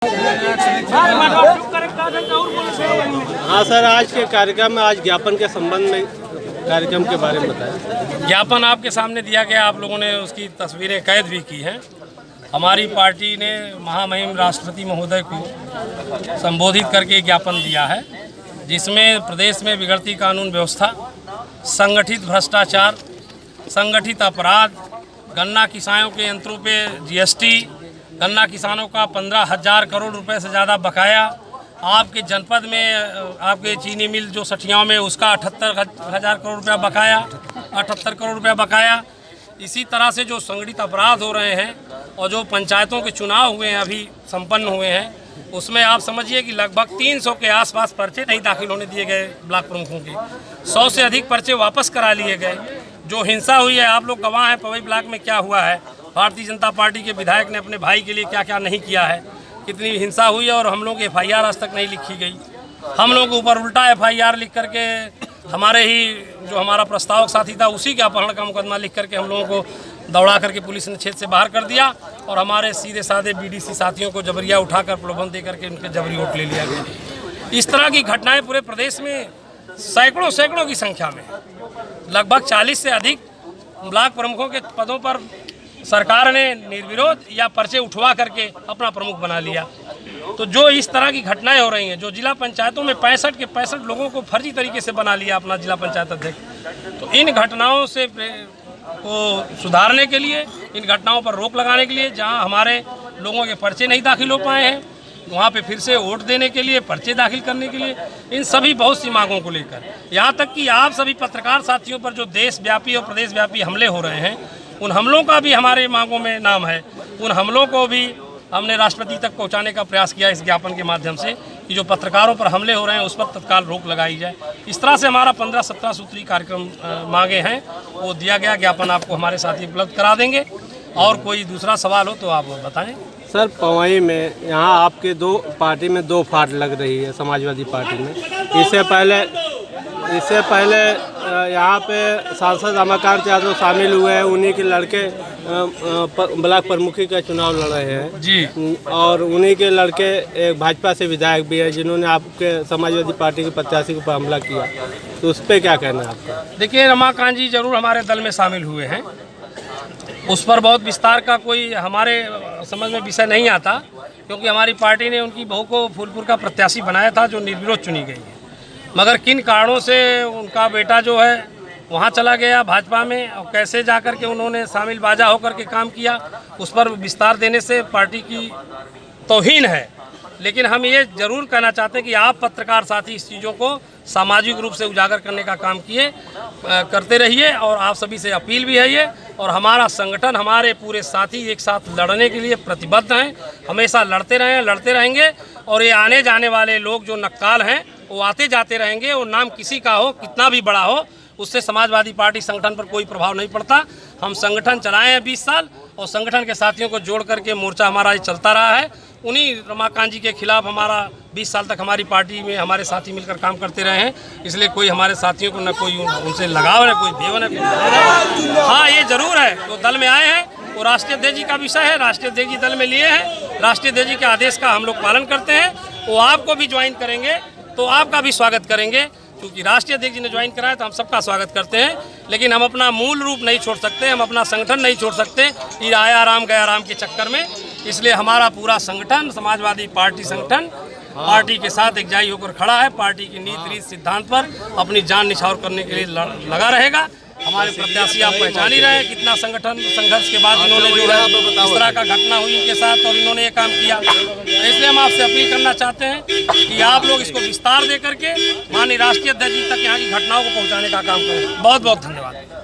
हाँ सर, आज के कार्यक्रम में आज ज्ञापन के संबंध में कार्यक्रम के बारे में बताएं। ज्ञापन आपके सामने दिया गया, आप लोगों ने उसकी तस्वीरें कैद भी की हैं। हमारी पार्टी ने महामहिम राष्ट्रपति महोदय को संबोधित करके ज्ञापन दिया है, जिसमें प्रदेश में बिगड़ती कानून व्यवस्था, संगठित भ्रष्टाचार, संगठित अपराध, गन्ना किसानों के यंत्रों पे जीएसटी, गन्ना किसानों का 15,000 करोड़ रुपए से ज़्यादा बकाया, आपके जनपद में आपके चीनी मिल जो सठियाओं में उसका 78,000 करोड़ रुपया बकाया, 78 करोड़ रुपया बकाया। इसी तरह से जो संगठित अपराध हो रहे हैं और जो पंचायतों के चुनाव हुए हैं, अभी संपन्न हुए हैं, उसमें आप समझिए कि लगभग 300 के आसपास पर्चे नहीं दाखिल होने दिए गए ब्लॉक प्रमुखों के। 100 से अधिक पर्चे वापस करा लिए गए। जो हिंसा हुई है, आप लोग गवाह हैं पवई ब्लॉक में क्या हुआ है। भारतीय जनता पार्टी के विधायक ने अपने भाई के लिए क्या क्या नहीं किया है, कितनी हिंसा हुई है, और हम लोग FIR आज तक नहीं लिखी गई। हम लोग ऊपर उल्टा FIR लिख करके हमारे ही जो हमारा प्रस्तावक साथी था उसी के अपहरण का मुकदमा लिख करके हम लोगों को दौड़ा करके पुलिस ने क्षेत्र से बाहर कर दिया, और हमारे सीधे साधे BDC साथियों को जबरिया उठाकर प्रलोभन दे करके उनके जबरी वोट ले लिया गया। इस तरह की घटनाएं पूरे प्रदेश में सैकड़ों की संख्या में, लगभग 40 से अधिक ब्लॉक प्रमुखों के पदों पर सरकार ने निर्विरोध या पर्चे उठवा करके अपना प्रमुख बना लिया। तो जो इस तरह की घटनाएं हो रही हैं, जो जिला पंचायतों में 65 के 65 लोगों को फर्जी तरीके से बना लिया अपना जिला पंचायत अध्यक्ष, तो इन घटनाओं से को सुधारने के लिए, इन घटनाओं पर रोक लगाने के लिए, जहां हमारे लोगों के पर्चे नहीं दाखिल हो पाए हैं, वहाँ पे फिर से वोट देने के लिए, पर्चे दाखिल करने के लिए, इन सभी बहुत सी मांगों को लेकर, यहाँ तक कि आप सभी पत्रकार साथियों पर जो देशव्यापी और प्रदेशव्यापी हमले हो रहे हैं, उन हमलों का भी हमारे मांगों में नाम है। उन हमलों को भी हमने राष्ट्रपति तक पहुंचाने का प्रयास किया इस ज्ञापन के माध्यम से, कि जो पत्रकारों पर हमले हो रहे हैं उस पर तत्काल रोक लगाई जाए। इस तरह से हमारा 15-17 सूत्री कार्यक्रम मांगे हैं, वो दिया गया ज्ञापन आपको हमारे साथी उपलब्ध करा देंगे। और कोई दूसरा सवाल हो तो आप बताएं। सर, पवई में यहाँ आपके दो पार्टी में दो फाट लग रही है, समाजवादी पार्टी में। इससे पहले यहाँ पे सांसद रमाकांत यादव शामिल हुए हैं, उन्हीं के लड़के ब्लॉक प्रमुखी का चुनाव लड़ रहे हैं जी, और उन्हीं के लड़के एक भाजपा से विधायक भी है, जिन्होंने आपके समाजवादी पार्टी के प्रत्याशी के ऊपर हमला किया, तो उस पर क्या कहना है आपका? देखिए, रमाकांत जी जरूर हमारे दल में शामिल हुए हैं, उस पर बहुत विस्तार का कोई हमारे समझ में विषय नहीं आता, क्योंकि हमारी पार्टी ने उनकी बहू को फूलपुर का प्रत्याशी बनाया था, जो निर्विरोध चुनी गई है। मगर किन कारणों से उनका बेटा जो है वहाँ चला गया भाजपा में, और कैसे जाकर के उन्होंने शामिल बाजा होकर के काम किया, उस पर विस्तार देने से पार्टी की तौहीन है। लेकिन हम ये जरूर कहना चाहते हैं कि आप पत्रकार साथी इस चीज़ों को सामाजिक रूप से उजागर करने का काम करते रहिए, और आप सभी से अपील भी है ये, और हमारा संगठन, हमारे पूरे साथी एक साथ लड़ने के लिए प्रतिबद्ध हैं, हमेशा लड़ते रहे, लड़ते रहेंगे। और ये आने जाने वाले लोग जो नक्काल हैं वो आते जाते रहेंगे, वो नाम किसी का हो, कितना भी बड़ा हो, उससे समाजवादी पार्टी संगठन पर कोई प्रभाव नहीं पड़ता। हम संगठन चलाए हैं 20 साल, और संगठन के साथियों को जोड़ करके मोर्चा हमारा चलता रहा है। उन्हीं रमाकांत जी के खिलाफ हमारा 20 साल तक हमारी पार्टी में हमारे साथी मिलकर काम करते रहे हैं, इसलिए कोई हमारे साथियों को न कोई उनसे लगाव है, कोई देव है। हाँ, ये जरूर है, तो दल में आए हैं, वो राष्ट्रीय अध्यक्ष जी का विषय है, राष्ट्रीय अध्यक्ष जी दल में लिए हैं, राष्ट्रीय अध्यक्ष जी के आदेश का हम लोग पालन करते हैं। वो आपको भी ज्वाइन करेंगे तो आपका भी स्वागत करेंगे, क्योंकि राष्ट्रीय अध्यक्ष जी ने ज्वाइन कराया तो हम सबका स्वागत करते हैं। लेकिन हम अपना मूल रूप नहीं छोड़ सकते, हम अपना संगठन नहीं छोड़ सकते ये आया राम गया राम के चक्कर में। इसलिए हमारा पूरा संगठन, समाजवादी पार्टी संगठन, पार्टी के साथ एकजाई होकर खड़ा है, पार्टी की नीति रीत सिद्धांत पर अपनी जान निछावर करने के लिए लगा रहेगा। हमारे प्रत्याशी आप पहचान ही रहे हैं, कितना संगठन संघर्ष के बाद इन्होंने जो है इस तरह का घटना हुई इनके साथ, और इन्होंने ये काम किया। इसलिए हम आपसे अपील करना चाहते हैं कि आप लोग इसको विस्तार दे करके माननीय राष्ट्रीय अध्यक्ष जी तक यहाँ की घटनाओं को पहुँचाने का काम करें। बहुत बहुत धन्यवाद।